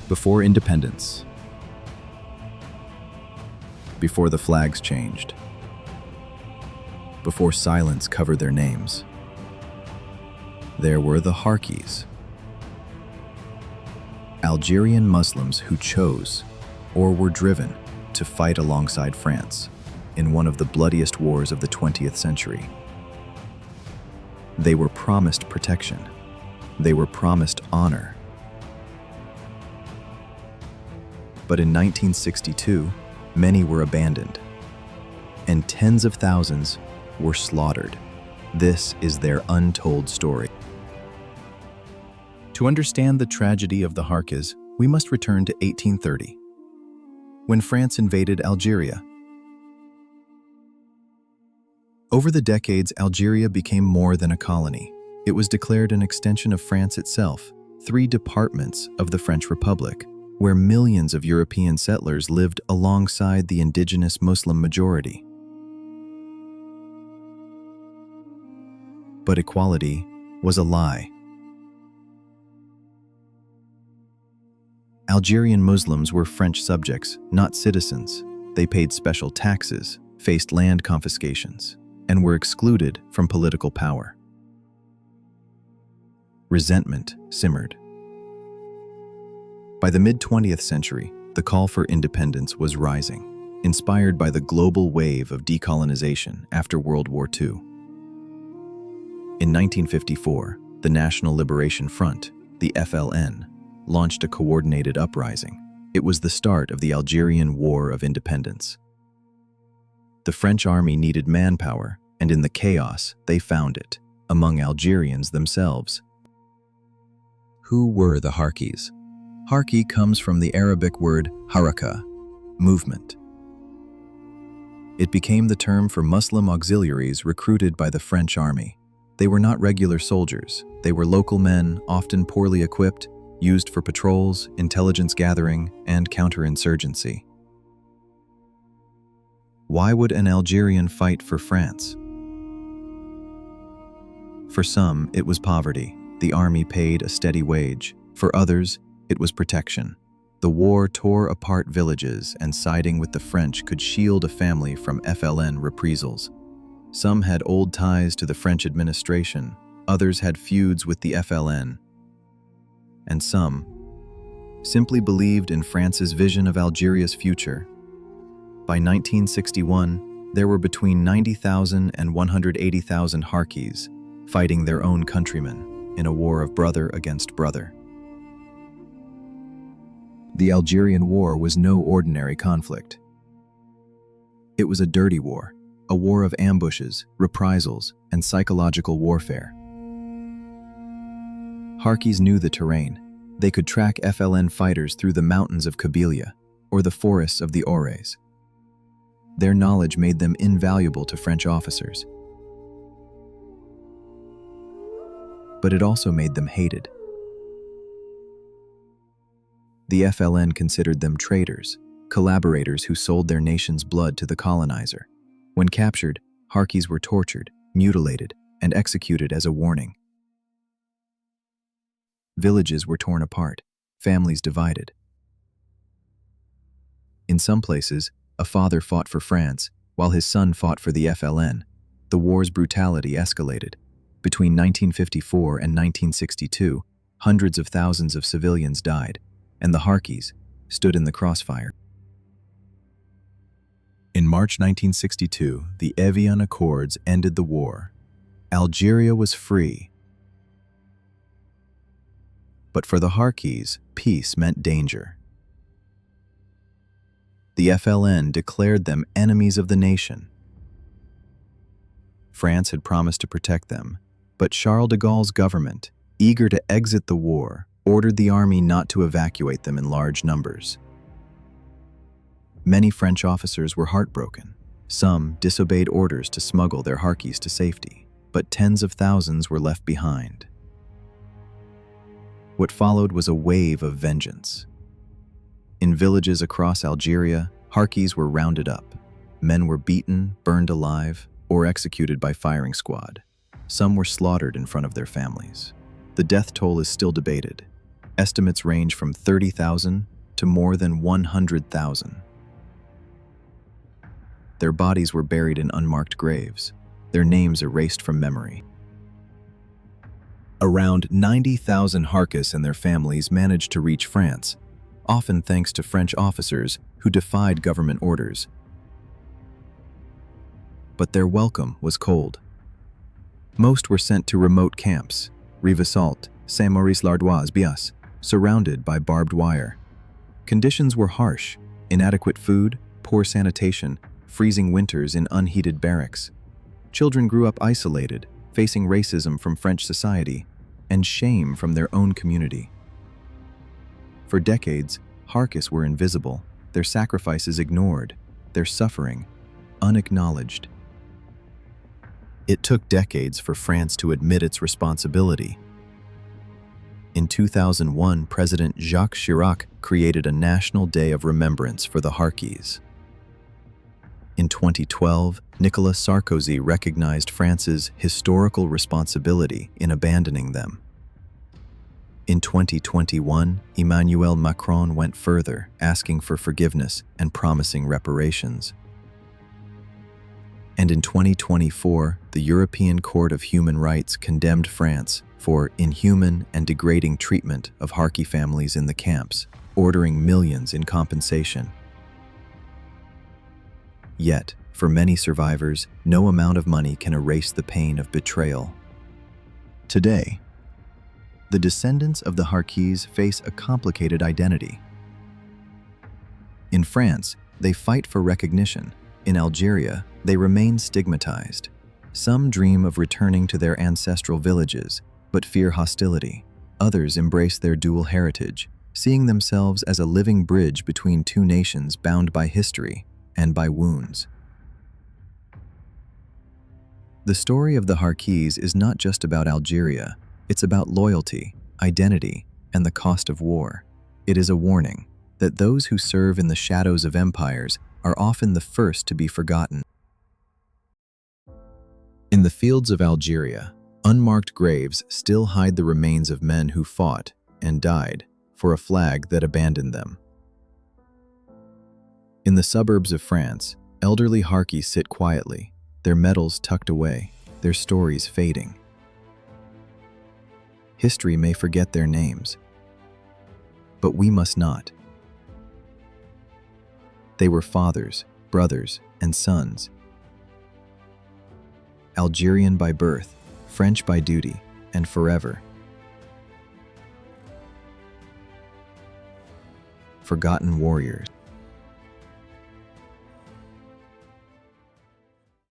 Before independence, before the flags changed, before silence covered their names, there were the Harkis, Algerian Muslims who chose or were driven to fight alongside France in one of the bloodiest wars of the 20th century. They were promised protection. They were promised honor. But in 1962, many were abandoned, and tens of thousands were slaughtered. This is their untold story. To understand the tragedy of the Harkis, we must return to 1830, when France invaded Algeria. Over the decades, Algeria became more than a colony. It was declared an extension of France itself, 3 departments of the French Republic, where millions of European settlers lived alongside the indigenous Muslim majority. But equality was a lie. Algerian Muslims were French subjects, not citizens. They paid special taxes, faced land confiscations, and were excluded from political power. Resentment simmered. By the mid-20th century, the call for independence was rising, inspired by the global wave of decolonization after World War II. In 1954, the National Liberation Front, the FLN, launched a coordinated uprising. It was the start of the Algerian War of Independence. The French army needed manpower, and in the chaos, they found it, among Algerians themselves. Who were the Harkis? Harki comes from the Arabic word haraka, movement. It became the term for Muslim auxiliaries recruited by the French army. They were not regular soldiers. They were local men, often poorly equipped, used for patrols, intelligence gathering, and counterinsurgency. Why would an Algerian fight for France? For some, it was poverty. The army paid a steady wage. For others, it was protection. The war tore apart villages, and siding with the French could shield a family from FLN reprisals. Some had old ties to the French administration, others had feuds with the FLN, and some simply believed in France's vision of Algeria's future. By 1961, there were between 90,000 and 180,000 Harkis fighting their own countrymen in a war of brother against brother. The Algerian War was no ordinary conflict. It was a dirty war, a war of ambushes, reprisals, and psychological warfare. Harkis knew the terrain. They could track FLN fighters through the mountains of Kabylia or the forests of the Aures. Their knowledge made them invaluable to French officers. But it also made them hated. The FLN considered them traitors, collaborators who sold their nation's blood to the colonizer. When captured, Harkis were tortured, mutilated, and executed as a warning. Villages were torn apart, families divided. In some places, a father fought for France, while his son fought for the FLN. The war's brutality escalated. Between 1954 and 1962, hundreds of thousands of civilians died, and the Harkis stood in the crossfire. In March 1962, the Evian Accords ended the war. Algeria was free. But for the Harkis, peace meant danger. The FLN declared them enemies of the nation. France had promised to protect them, but Charles de Gaulle's government, eager to exit the war, ordered the army not to evacuate them in large numbers. Many French officers were heartbroken. Some disobeyed orders to smuggle their Harkis to safety, but tens of thousands were left behind. What followed was a wave of vengeance. In villages across Algeria, Harkis were rounded up. Men were beaten, burned alive, or executed by firing squad. Some were slaughtered in front of their families. The death toll is still debated. Estimates range from 30,000 to more than 100,000. Their bodies were buried in unmarked graves, their names erased from memory. Around 90,000 Harkis and their families managed to reach France, often thanks to French officers who defied government orders. But their welcome was cold. Most were sent to remote camps, Rivesaltes, Saint-Maurice-l'Ardoise, Bias, surrounded by barbed wire. Conditions were harsh: inadequate food, poor sanitation, freezing winters in unheated barracks. Children grew up isolated, facing racism from French society and shame from their own community. For decades, Harkis were invisible, their sacrifices ignored, their suffering unacknowledged. It took decades for France to admit its responsibility. In 2001, President Jacques Chirac created a National Day of Remembrance for the Harkis. In 2012, Nicolas Sarkozy recognized France's historical responsibility in abandoning them. In 2021, Emmanuel Macron went further, asking for forgiveness and promising reparations. And in 2024, the European Court of Human Rights condemned France for inhuman and degrading treatment of Harki families in the camps, ordering millions in compensation. Yet, for many survivors, no amount of money can erase the pain of betrayal. Today, the descendants of the Harkis face a complicated identity. In France, they fight for recognition. In Algeria, they remain stigmatized. Some dream of returning to their ancestral villages, but fear hostility. Others embrace their dual heritage, seeing themselves as a living bridge between two nations bound by history and by wounds. The story of the Harkis is not just about Algeria, it's about loyalty, identity, and the cost of war. It is a warning that those who serve in the shadows of empires are often the first to be forgotten. In the fields of Algeria, unmarked graves still hide the remains of men who fought and died for a flag that abandoned them. In the suburbs of France, elderly Harkis sit quietly, their medals tucked away, their stories fading. History may forget their names, but we must not. They were fathers, brothers, and sons. Algerian by birth, French by duty, and forever. Forgotten warriors.